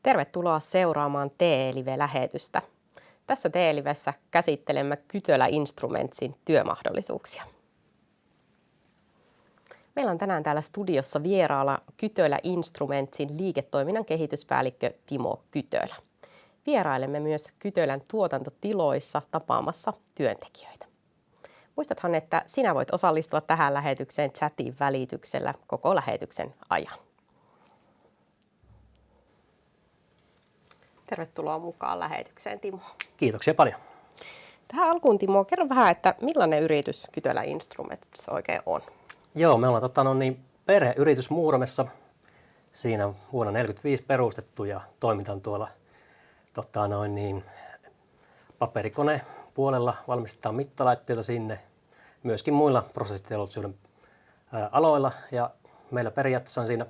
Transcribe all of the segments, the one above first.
Tervetuloa seuraamaan TE-live-lähetystä. Tässä TE-livessä käsittelemme Kytölä Instrumentsin työmahdollisuuksia. Meillä on tänään täällä studiossa vieraalla Kytölä Instrumentsin liiketoiminnan kehityspäällikkö Timo Kytölä. Vierailemme myös Kytölän tuotantotiloissa tapaamassa työntekijöitä. Muistathan, että sinä voit osallistua tähän lähetykseen chatin välityksellä koko lähetyksen ajan. Tervetuloa mukaan lähetykseen, Timo. Kiitoksia paljon. Tähän alkuun, Timo, kerro vähän, että millainen yritys Kytölä Instruments oikein on? Joo, me ollaan perheyritys Muuramessa. Siinä vuonna 1945 perustettu ja toimitaan tuolla paperikonepuolella, valmistetaan mittalaitteita sinne, myöskin muilla prosessiteollisuuden aloilla. Ja meillä periaatteessa on siinä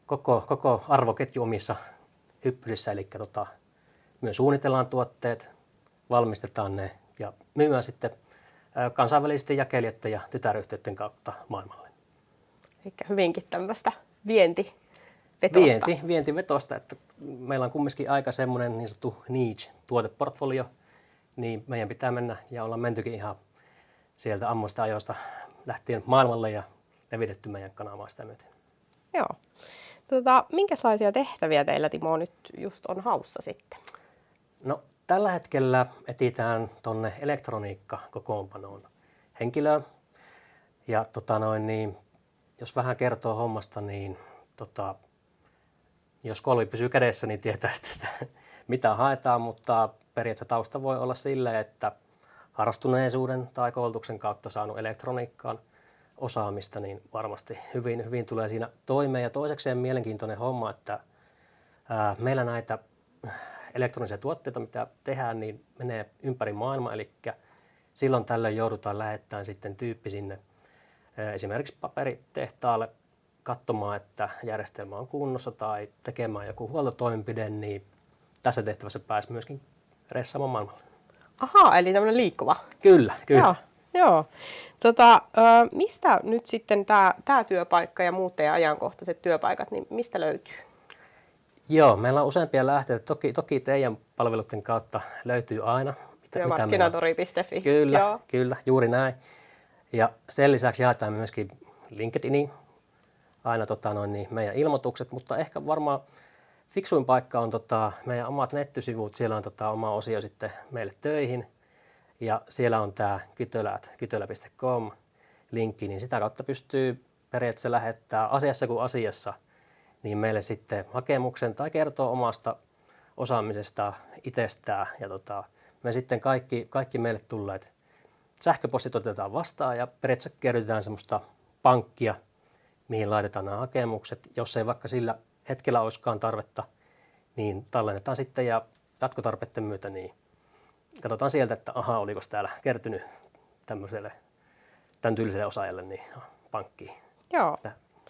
koko arvoketju omissa hyppysissä, eli myös suunnitellaan tuotteet, valmistetaan ne ja myydään sitten kansainvälisten jakelijoiden ja tytäryhtiöiden kautta maailmalle. Eli hyvinkin tämmöistä vientivetosta. Vientivetosta, että meillä on kumminkin aika semmoinen niin sanottu niche-tuoteportfolio, niin meidän pitää mennä ja ollaan mentykin ihan sieltä ammoista ajoista lähtien maailmalle ja levitetty meidän kanavaa sitä myöten. Joo. Minkälaisia tehtäviä teillä, Timo, nyt just on haussa sitten? No, tällä hetkellä etsitään tuonne elektroniikka-kokoonpanoon henkilöä. Ja jos vähän kertoo hommasta, niin jos kolvi pysyy kädessä, niin tietää sitten, että mitä haetaan, mutta periaatteessa tausta voi olla sille, että harrastuneisuuden tai koulutuksen kautta saanut elektroniikkaan osaamista, niin varmasti hyvin tulee siinä toimeen. Ja toisekseen mielenkiintoinen homma, että meillä näitä elektronisia tuotteita, mitä tehdään, niin menee ympäri maailmaa, eli silloin tällöin joudutaan lähettämään sitten tyyppi sinne esimerkiksi paperitehtaalle katsomaan, että järjestelmä on kunnossa tai tekemään joku huoltotoimenpide, niin tässä tehtävässä pääsi myöskin reissaamaan maailmalle. Ahaa, eli tämmöinen liikkuva. Kyllä. Joo. Mistä nyt sitten tämä työpaikka ja muut teidän ajankohtaiset työpaikat, niin mistä löytyy? Joo, meillä on useampia lähteitä. Toki teidän palveluiden kautta löytyy aina. Työmarkkinatori.fi. Kyllä, juuri näin. Ja sen lisäksi jaetaan myöskin LinkedIniin aina meidän ilmoitukset, mutta ehkä varmaan fiksuin paikka on meidän omat nettisivut. Siellä on oma osio sitten meille töihin. Ja siellä on tämä kytölä.com linkki, niin sitä kautta pystyy periaatteessa lähettämään asiassa kuin asiassa niin meille sitten hakemuksen tai kertoo omasta osaamisesta itsestään. Ja me sitten kaikki meille tulleet sähköpostit otetaan vastaan ja periaatteessa kerrytetään semmoista pankkia, mihin laitetaan nämä hakemukset. Jos ei vaikka sillä hetkellä olisikaan tarvetta, niin tallennetaan sitten ja jatkotarpeiden myötä niin katsotaan sieltä, että oliko täällä kertynyt tämän tyyliselle osaajalle niin pankkiin. Joo.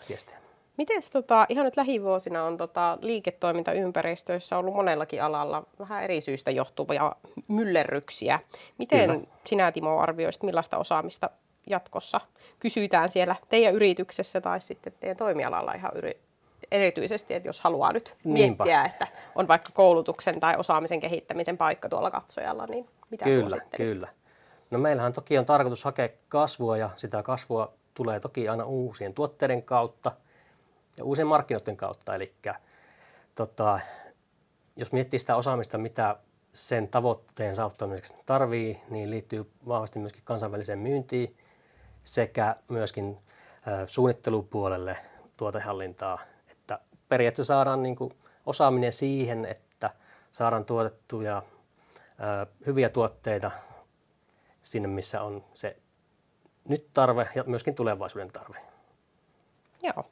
Viestiä. Mites ihan nyt lähivuosina on liiketoimintaympäristöissä ollut monellakin alalla vähän eri syistä johtuvia myllerryksiä. Miten Kyllä. sinä, Timo, arvioisit, millaista osaamista jatkossa kysytään siellä teidän yrityksessä tai sitten teidän toimialalla ihan erityisesti, että jos haluaa nyt miettiä, että on vaikka koulutuksen tai osaamisen kehittämisen paikka tuolla katsojalla, niin mitä suosittelisit? Kyllä. No meillähän toki on tarkoitus hakea kasvua ja sitä kasvua tulee toki aina uusien tuotteiden kautta ja uusien markkinoiden kautta. Eli jos miettii sitä osaamista, mitä sen tavoitteen saavuttamiseksi tarvii, niin liittyy vahvasti myöskin kansainväliseen myyntiin sekä myöskin suunnittelupuolelle tuotehallintaa. Että periaatteessa saadaan osaaminen siihen, että saadaan tuotettuja hyviä tuotteita sinne, missä on se nyt tarve ja myöskin tulevaisuuden tarve. Joo.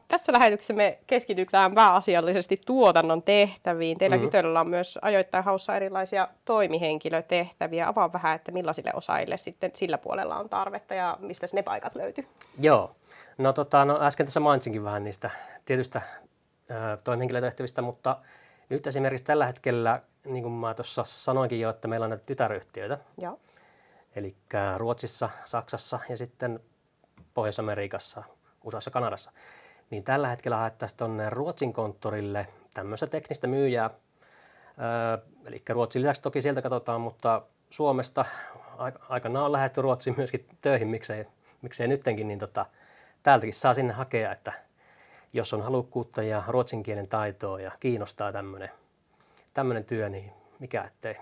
Tässä lähetyksessä me keskitytään pääasiallisesti tuotannon tehtäviin. Teillä Kytölällä on myös ajoittain haussa erilaisia toimihenkilötehtäviä. Avaa vähän, että millaisille osaajille sitten sillä puolella on tarvetta ja mistä ne paikat löytyy. Joo. No äsken tässä mainitsinkin vähän niistä tietystä toimihenkilötehtävistä, mutta nyt esimerkiksi tällä hetkellä, niin kuin mä tuossa sanoinkin jo, että meillä on näitä tytäryhtiöitä. Joo. Eli Ruotsissa, Saksassa ja sitten Pohjois-Amerikassa, USAssa, Kanadassa. Niin tällä hetkellä haettaisiin tuonne Ruotsin konttorille tämmöistä teknistä myyjää. Eli Ruotsin lisäksi toki sieltä katsotaan, mutta Suomesta aikanaan on lähdetty Ruotsiin myöskin töihin, miksei nyttenkin, niin täältäkin saa sinne hakea, että jos on halukkuutta ja ruotsin kielen taitoa ja kiinnostaa tämmöinen työ, niin mikä ettei.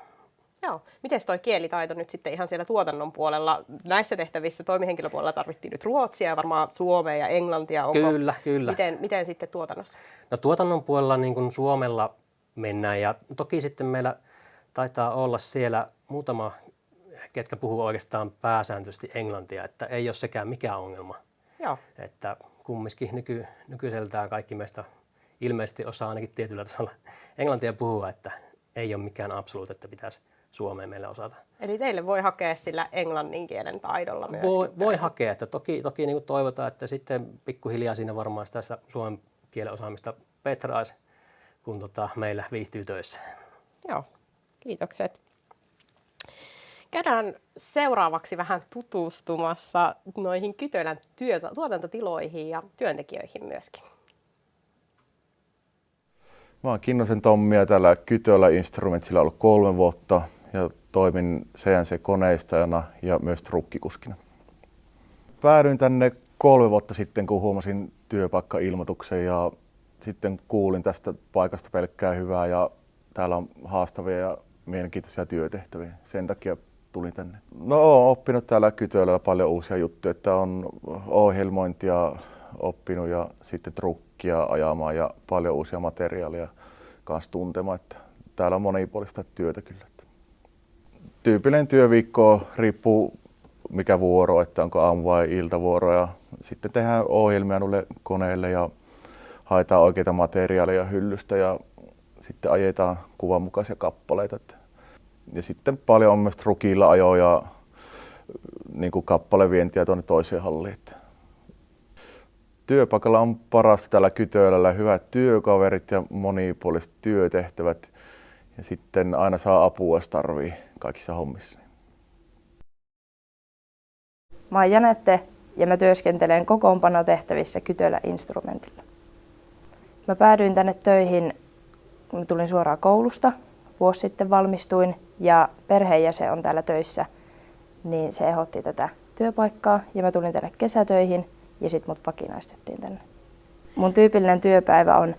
Joo. Miten toi kielitaito nyt sitten ihan siellä tuotannon puolella? Näissä tehtävissä toimihenkilöpuolella tarvittiin nyt ruotsia ja varmaan suomea ja englantia. Onko, Kyllä. Miten sitten tuotannossa? No tuotannon puolella niin kuin Suomella mennään ja toki sitten meillä taitaa olla siellä muutama, ketkä puhuu oikeastaan pääsääntöisesti englantia, että ei ole sekään mikään ongelma. Joo. Että kumminkin nykyiseltään kaikki meistä ilmeisesti osaa ainakin tietyllä tasolla englantia puhua, että ei ole mikään absoluut, että pitäisi suomea meille osata. Eli teille voi hakea sillä englannin kielen taidolla myös? Voi hakea, että toki niin kuin toivotaan, että sitten pikkuhiljaa siinä varmaan sitä suomen kielen osaamista petraisi, kun meillä viihtyy töissä. Joo, kiitokset. Käydään seuraavaksi vähän tutustumassa noihin Kytölän tuotantotiloihin ja työntekijöihin myöskin. Mä oon Kinnosen Tommi ja täällä Kytölä Instrumentsilla ollut 3 vuotta ja toimin CNC-koneistajana ja myös trukkikuskina. Päädyin tänne 3 vuotta sitten, kun huomasin työpaikkailmoituksen ja sitten kuulin tästä paikasta pelkkää hyvää ja täällä on haastavia ja mielenkiintoisia työtehtäviä. Sen takia tulin tänne. No, oon oppinut täällä Kytölällä paljon uusia juttuja, että on ohjelmointia oppinut ja sitten trukkia ajamaan ja paljon uusia materiaaleja kanssa tuntemaan. Että täällä on monipuolista työtä kyllä. Tyypillinen työviikko riippuu mikä vuoro, että onko aamu- vai iltavuoro ja sitten tehdään ohjelmia noille koneille ja haetaan oikeita materiaaleja hyllystä ja sitten ajetaan kuvanmukaisia kappaleita. Ja sitten paljon on myös trukilla ajoa ja niin kuin kappalevientiä tuonne toiseen halliin. Työpaikalla on parasta täällä Kytölällä hyvät työkaverit ja monipuoliset työtehtävät. Ja sitten aina saa apua, jos tarvii kaikissa hommissa. Mä oon Janette ja mä työskentelen kokoonpanotehtävissä Kytölä Instrumentilla. Mä päädyin tänne töihin, kun mä tulin suoraan koulusta. Vuosi sitten valmistuin ja perheenjäsen on täällä töissä, niin se ehdotti tätä työpaikkaa ja mä tulin tänne kesätöihin ja sit mut vakinaistettiin tänne. Mun tyypillinen työpäivä on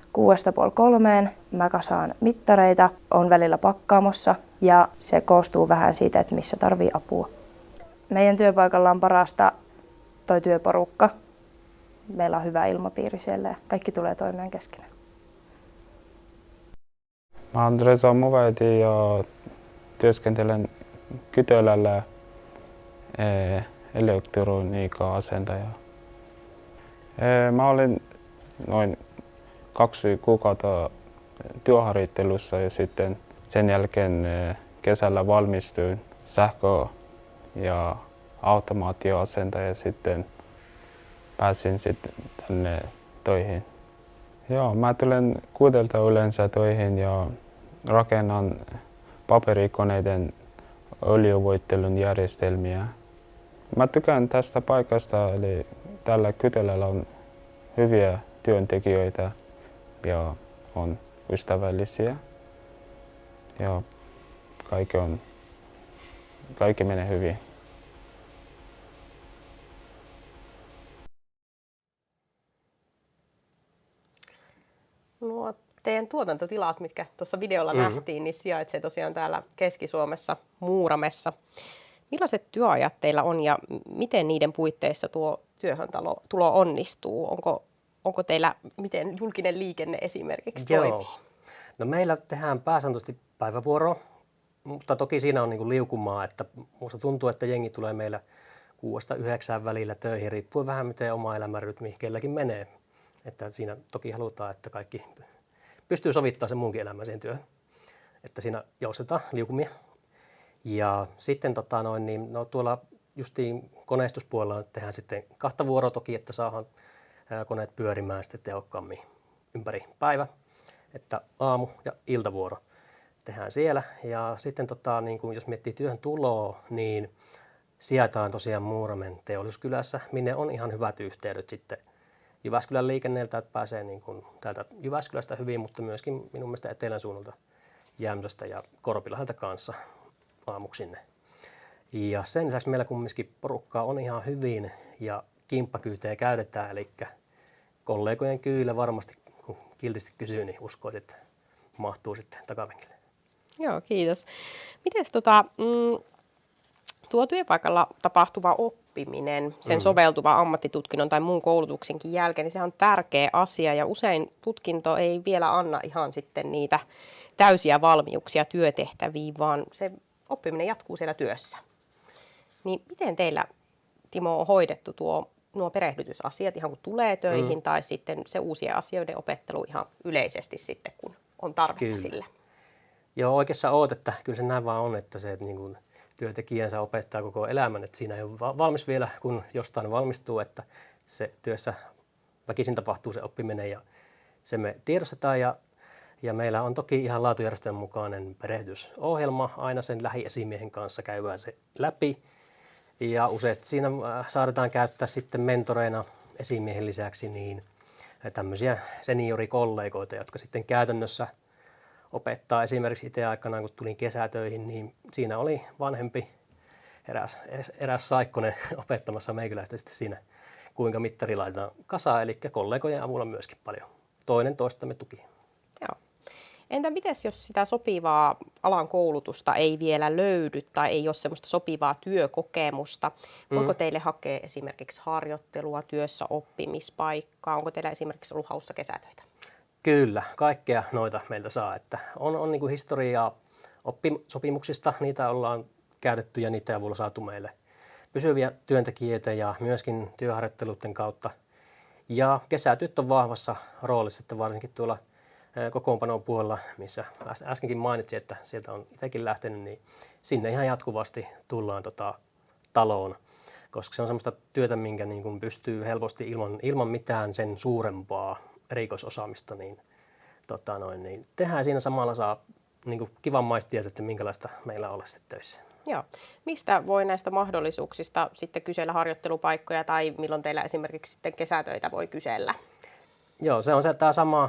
2:30. Mä kasaan mittareita, on välillä pakkaamossa ja se koostuu vähän siitä, että missä tarvii apua. Meidän työpaikalla on parasta toi työporukka. Meillä on hyvä ilmapiiri siellä ja kaikki tulee toimeen keskenään. Mä oon Reza Muvaidi ja työskentelen Kytölällä elektroniikka-asentaja. Mä olin noin 2 kuukautta työharjoittelussa ja sitten sen jälkeen kesällä valmistuin sähkö- ja automaatioasentaja ja sitten pääsin sitten tänne töihin. Joo, mä tulen 6 yleensä töihin ja rakennan paperikoneiden öljyvoittelun järjestelmiä. Mä tykkään tästä paikasta, eli täällä Kytölällä on hyviä työntekijöitä ja on ystävällisiä. Ja kaikki menee hyvin. Nuo teidän tuotantotilat, mitkä tuossa videolla nähtiin, niin sijaitsee tosiaan täällä Keski-Suomessa Muuramessa. Millaiset työajat teillä on ja miten niiden puitteissa tuo työhöntulo onnistuu? Onko teillä, miten julkinen liikenne esimerkiksi toimii? No meillä tehdään pääsääntöisesti päivävuoroa, mutta toki siinä on niin kuin liukumaa, että minusta tuntuu, että jengi tulee meillä 6-9 välillä töihin, riippuen vähän miten oma elämänrytmi kelläkin menee. Että siinä toki halutaan, että kaikki pystyy sovittamaan sen muunkin elämän siihen työhön. Että siinä joustetaan liukumia. Ja sitten tuolla justiin koneistuspuolella tehdään sitten 2 vuoroa toki, että saadaan koneet pyörimään sitten tehokkaammin ympäri päivä. Että aamu- ja iltavuoro tehdään siellä. Ja sitten niin kun jos miettii työhön tuloa, niin sijaitaan tosiaan Muuramen Teollisuuskylässä, minne on ihan hyvät yhteydet sitten Jyväskylän liikenneeltä, että pääsee niin kuin täältä Jyväskylästä hyvin, mutta myöskin minun mielestä etelän suunnalta Jämsästä ja Korpilahdelta kanssa aamuksi sinne. Ja sen lisäksi meillä kumminkin porukkaa on ihan hyvin ja kimppakyytejä käytetään, eli kollegojen kyydillä varmasti, kun kiltisti kysyy, niin uskoisin, että mahtuu sitten takapenkille. Joo, kiitos. Mites tuo työpaikalla tapahtuva oppiminen, sen soveltuva ammattitutkinnon tai muun koulutuksenkin jälkeen, niin se on tärkeä asia ja usein tutkinto ei vielä anna ihan sitten niitä täysiä valmiuksia työtehtäviin, vaan se oppiminen jatkuu siellä työssä. Niin miten teillä, Timo, on hoidettu nuo perehdytysasiat ihan kun tulee töihin tai sitten se uusien asioiden opettelu ihan yleisesti sitten, kun on tarvetta Kyllä. sillä? Joo, oikeassa oot, että kyllä se näin vaan on, että se niin kuin työntekijänsä opettaa koko elämän, että siinä ei ole valmis vielä, kun jostain valmistuu, että se työssä väkisin tapahtuu se oppiminen ja se me tiedostetaan ja meillä on toki ihan laatujärjestelmän mukainen perehdytysohjelma, aina sen lähiesimiehen kanssa käydään se läpi ja useasti siinä saadaan käyttää sitten mentoreina esimiehen lisäksi niin tämmöisiä seniorikollegoita, jotka sitten käytännössä opettaa. Esimerkiksi itse aikanaan, kun tulin kesätöihin, niin siinä oli vanhempi eräs Saikkonen opettamassa meikäläistä sitten siinä, kuinka mittari laitetaan kasaan, eli kollegojen avulla myöskin paljon. Toinen toistamme tuki. Joo. Entä mites, jos sitä sopivaa alan koulutusta ei vielä löydy tai ei ole semmoista sopivaa työkokemusta? Voiko teille hakea esimerkiksi harjoittelua, työssä oppimispaikkaa? Onko teillä esimerkiksi ollut haussa kesätöitä? Kyllä, kaikkea noita meiltä saa. Että on niin kuin historiaa oppisopimuksista, niitä ollaan käytetty ja niiden avulla saatu meille pysyviä työntekijöitä ja myöskin työharjoitteluiden kautta. Ja kesätyöt on vahvassa roolissa, että varsinkin tuolla kokoonpanon puolella, missä äskenkin mainitsin, että sieltä on itsekin lähtenyt, niin sinne ihan jatkuvasti tullaan taloon, koska se on semmoista työtä, minkä niin kuin pystyy helposti ilman mitään sen suurempaa erikoisosaamista, niin tehdään siinä samalla saa niin kuin kivan maistia sitten, minkälaista meillä on sitten töissä. Joo. Mistä voi näistä mahdollisuuksista sitten kysellä harjoittelupaikkoja tai milloin teillä esimerkiksi sitten kesätöitä voi kysellä? Joo, se on tämä sama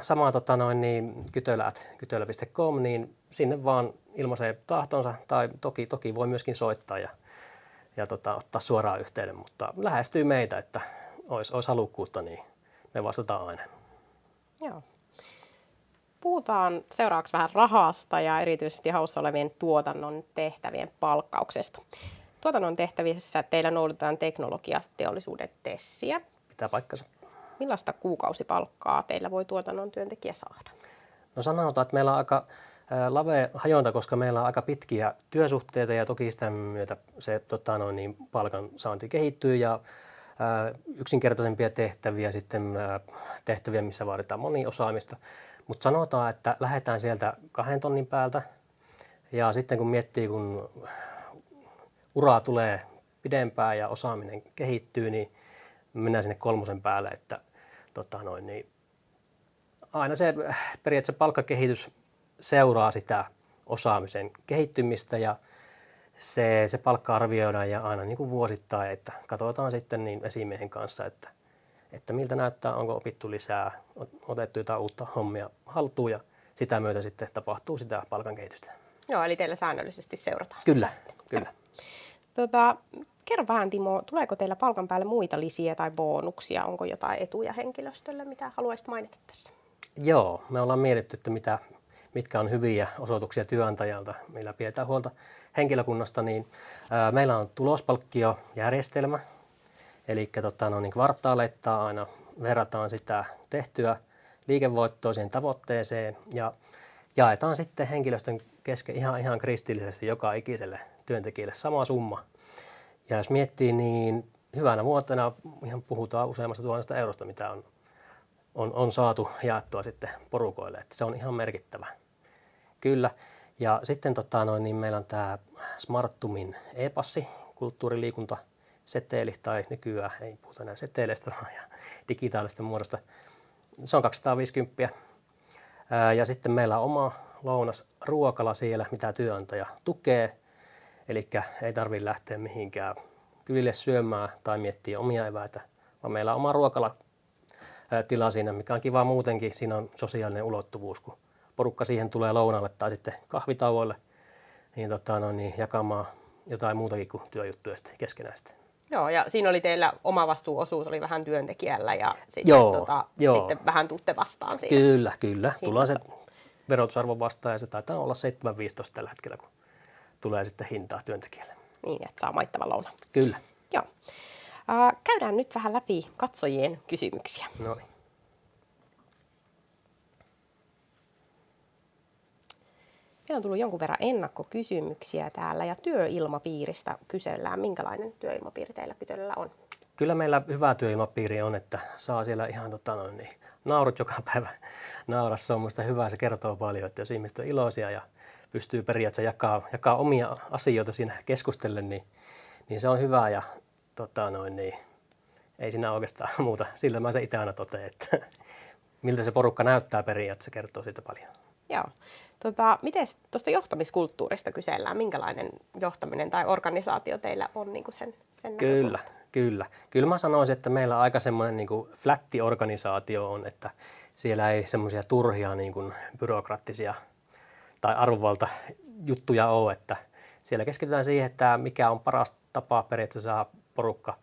kytölä.com, niin sinne vaan ilmaisee tahtonsa tai toki voi myöskin soittaa ja ottaa suoraan yhteyden, mutta lähestyy meitä, että olisi halukkuutta, niin me vastataan aina. Joo. Puhutaan seuraavaksi vähän rahasta ja erityisesti haussa olevien tuotannon tehtävien palkkauksesta. Tuotannon tehtävissä teillä noudatetaan teknologiateollisuuden TESiä. Pitää paikkansa. Millaista kuukausipalkkaa teillä voi tuotannon työntekijä saada? No sanotaan, että meillä on aika lavea hajonta, koska meillä on aika pitkiä työsuhteita ja toki sitä myötä se palkan saanti kehittyy ja yksinkertaisempia tehtäviä, sitten tehtäviä, missä vaaditaan moniosaamista. Mutta sanotaan, että lähdetään sieltä 2 tonnin päältä ja sitten kun miettii, kun uraa tulee pidempään ja osaaminen kehittyy, niin mennään sinne 3 päälle, että aina se periaatteessa palkkakehitys seuraa sitä osaamisen kehittymistä ja se palkka arvioidaan ja aina niin kuin vuosittain, että katsotaan sitten niin esimiehen kanssa, että miltä näyttää, onko opittu lisää, otettu jotain uutta hommia haltuun ja sitä myötä sitten tapahtuu sitä palkan kehitystä. Joo, eli teillä säännöllisesti seurataan. Kyllä, sitä. kyllä. Kerro vähän, Timo, tuleeko teillä palkan päälle muita lisiä tai bonuksia? Onko jotain etuja henkilöstölle, mitä haluaisit mainita tässä? Joo, me ollaan mietitty, että mitkä on hyviä osoituksia työnantajalta, millä pidetään huolta henkilökunnasta, niin meillä on tulospalkkiojärjestelmä, eli kvartaaleittain aina verrataan sitä tehtyä liikevoittoa siihen tavoitteeseen ja jaetaan sitten henkilöstön kesken ihan kristillisesti joka ikiselle työntekijälle sama summa. Ja jos miettii, niin hyvänä vuotena ihan puhutaan useammasta 1000 eurosta, mitä on saatu jaettua sitten porukoille, että se on ihan merkittävä. Kyllä. Ja sitten niin meillä on tämä Smarttumin e-passi, kulttuuriliikuntaseteli, tai nykyään ei puhuta enää seteleistä, vaan digitaalista muodosta. Se on 250. Ja sitten meillä on oma lounasruokala siellä, mitä työnantaja tukee. Eli ei tarvitse lähteä mihinkään kylille syömään tai miettiä omia eväitä, vaan meillä on oma ruokala tila siinä, mikä on kiva muutenkin. Siinä on sosiaalinen ulottuvuus, kun porukka siihen tulee lounaalle tai sitten kahvitauoille niin jakamaan jotain muutakin kuin työjuttuja sitten keskenään. Joo, ja siinä oli teillä oma vastuuosuus, oli vähän työntekijällä ja sitten, Joo. sitten vähän tutte vastaan siinä. Kyllä. Tullaan se verotusarvo vastaan ja se taitaa olla 7,15 tällä hetkellä, kun tulee sitten hintaa työntekijälle. Niin, että saa maittavan lounaan. Kyllä. Joo. Käydään nyt vähän läpi katsojien kysymyksiä. No niin. Meillä on tullut jonkun verran ennakkokysymyksiä täällä ja työilmapiiristä kysellään. Minkälainen työilmapiiri teillä Kytölällä on? Kyllä meillä hyvä työilmapiiri on, että saa siellä ihan naurut joka päivä naurassa. Se on minusta hyvä, se kertoo paljon, että jos ihmiset on iloisia ja pystyy periaatteessa jakaa omia asioita siinä keskustellen, niin se on hyvä ja ei siinä oikeastaan muuta. Sillä mä se itse aina totean, että miltä se porukka näyttää periaatteessa, kertoo siitä paljon. Joo. Miten tuosta johtamiskulttuurista kysellään? Minkälainen johtaminen tai organisaatio teillä on niin kuin sen Kyllä. Kyllä mä sanoisin, että meillä on aika semmoinen niin kuin flätti organisaatio on, että siellä ei semmoisia turhia niin kuin byrokraattisia tai arvovaltajuttuja ole, että siellä keskitytään siihen, että mikä on paras tapa periaatteessa saada porukka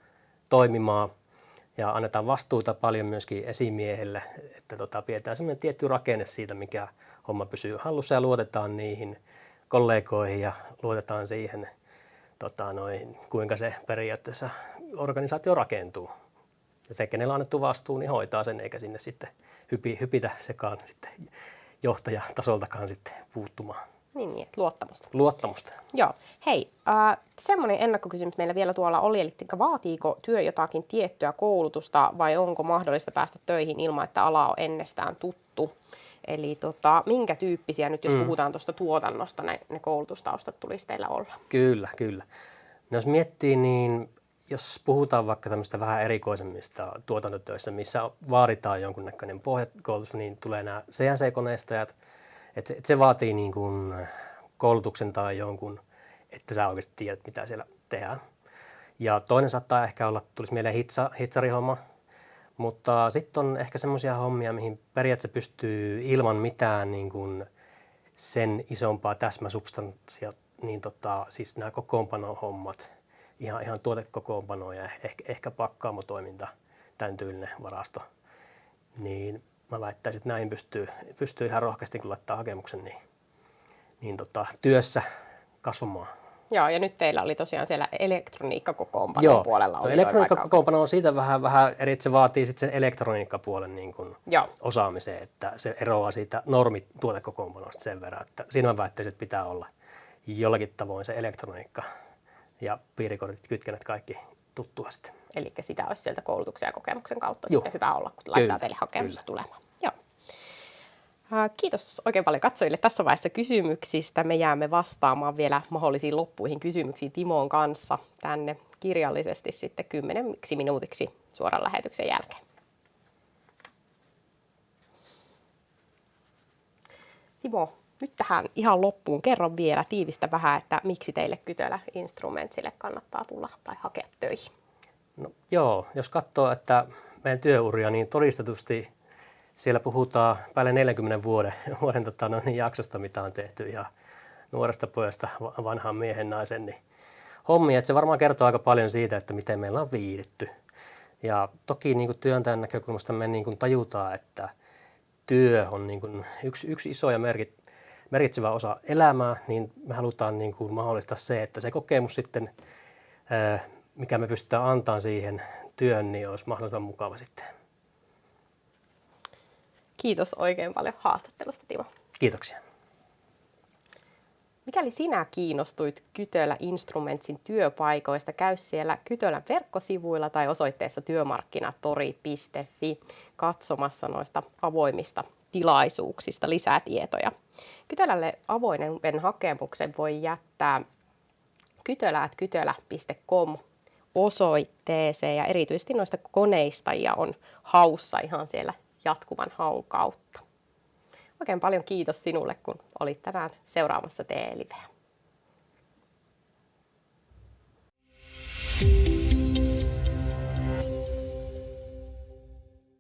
toimimaan ja annetaan vastuuta paljon myöskin esimiehelle, että pidetään semmoinen tietty rakenne siitä, mikä homma pysyy hallussa ja luotetaan niihin kollegoihin ja luotetaan siihen, kuinka se periaatteessa organisaatio rakentuu. Ja se, kenellä on annettu vastuu, niin hoitaa sen, eikä sinne sitten hypitä sekaan sitten johtajatasoltakaan sitten puuttumaan. Niin, luottamusta. Luottamusta. Joo. Hei, semmoinen ennakkokysymys meillä vielä tuolla oli, eli vaatiiko työ jotakin tiettyä koulutusta vai onko mahdollista päästä töihin ilman, että ala on ennestään tuttu? Eli minkä tyyppisiä nyt, jos puhutaan tuosta tuotannosta, ne koulutustaustat tulisi teillä olla? Kyllä. No jos miettii, niin jos puhutaan vaikka tämmöistä vähän erikoisemmista tuotantotöissä, missä vaaditaan jonkunnäköinen pohjakoulutus, niin tulee nämä CNC-koneistajat. Että se vaatii niin kuin koulutuksen tai jonkun, että sä oikeasti tiedät, mitä siellä tehdään. Ja toinen saattaa ehkä olla, tulisi mieleen hitsarihomma, mutta sitten on ehkä semmoisia hommia, mihin periaatteessa pystyy ilman mitään niin kuin sen isompaa täsmäsubstanssia, niin siis nämä kokoonpanohommat, ihan tuotekokoonpano ja ehkä pakkaamotoiminta, tämän tyylinen varasto, niin mä väittäisin, että näihin pystyy ihan rohkeasti, kun laittaa hakemuksen, niin työssä kasvamaan. Joo, ja nyt teillä oli tosiaan siellä elektroniikkakokoonpanon puolella. Joo, elektroniikkakokoonpano on siitä vähän eri, että se vaatii sitten sen elektroniikkapuolen niin kuin osaamiseen, että se eroaa siitä normituotekokoonpanosta sen verran, että siinä mä väittäisin, että pitää olla jollakin tavoin se elektroniikka ja piirikortit, kytkenet, kaikki tuttua sitten. Eli sitä olisi sieltä koulutuksen ja kokemuksen kautta sitten hyvä olla, kun laittaa teille hakemusta tulemaan. Joo. Kiitos oikein paljon katsojille tässä vaiheessa kysymyksistä. Me jäämme vastaamaan vielä mahdollisiin loppuihin kysymyksiin Timon kanssa tänne kirjallisesti sitten 10 minuutiksi suoran lähetyksen jälkeen. Timo, nyt tähän ihan loppuun kerron vielä, tiivistä vähän, että miksi teille Kytölä Instrumentsille kannattaa tulla tai hakea töihin. No, joo, jos katsoo, että meidän työuria, niin todistetusti siellä puhutaan päälle 40 vuoden jaksosta, mitä on tehty ihan nuoresta pojasta vanhaan miehen naisen niin hommia. Että se varmaan kertoo aika paljon siitä, että miten meillä on viihdytty. Ja toki niin kuin työntäjän näkökulmasta me niin kuin tajutaan, että työ on niin kuin yksi iso ja merkitsevä osa elämää, niin me halutaan niin kuin mahdollistaa se, että se kokemus sitten, mikä me pystytään antamaan siihen työhön, niin olisi mahdollisimman mukava sitten. Kiitos oikein paljon haastattelusta, Timo. Kiitoksia. Mikäli sinä kiinnostuit Kytölä Instrumentsin työpaikoista, käy siellä Kytölän verkkosivuilla tai osoitteessa työmarkkinatori.fi katsomassa noista avoimista tilaisuuksista lisää tietoja. Kytölälle avoimen hakemuksen voi jättää kytölä@kytölä.com osoitteeseen ja erityisesti noista koneistajia on haussa ihan siellä jatkuvan haun kautta. Oikein paljon kiitos sinulle, kun olit tänään seuraamassa TE-liveä.